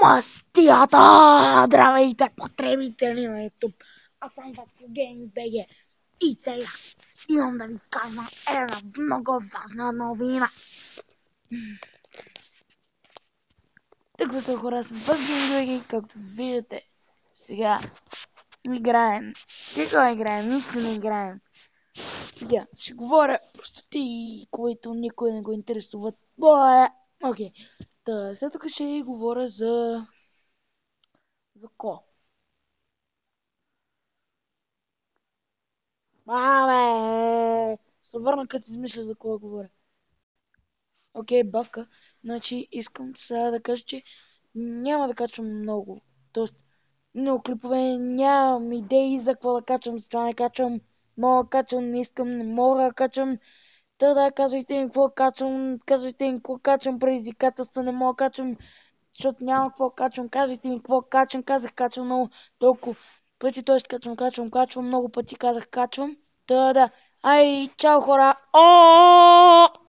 Мастията! Здравейте, потребители на YouTube! Аз съм Васко Гейминг БГ и сега имам да ви кажа една много важна новина. Така са хора, аз съм Васко Гейминг БГ, както виждате. Сега играем. Какво играем? Нищо не играем. Сега ще говоря простоти, които никой не го интересуват. Окей. След тук ще говоря за ко. Маме! Се върна като измисля за кого говоря. Окей, бавка. Значи искам сега да кажа, че няма да качвам много. Тоест, много клипове, нямам идеи за какво да качвам, затова не качвам. Мога да качвам, не искам, не мога да качвам. Казвайте ми какво качвам, казвайте ми какво качвам, предизвикателства не мога да качвам, защото няма какво качвам, казвайте ми какво качвам, казах качвам много, толкова пъти, т.е. качвам много пъти, казах качвам. Ай, чао хора!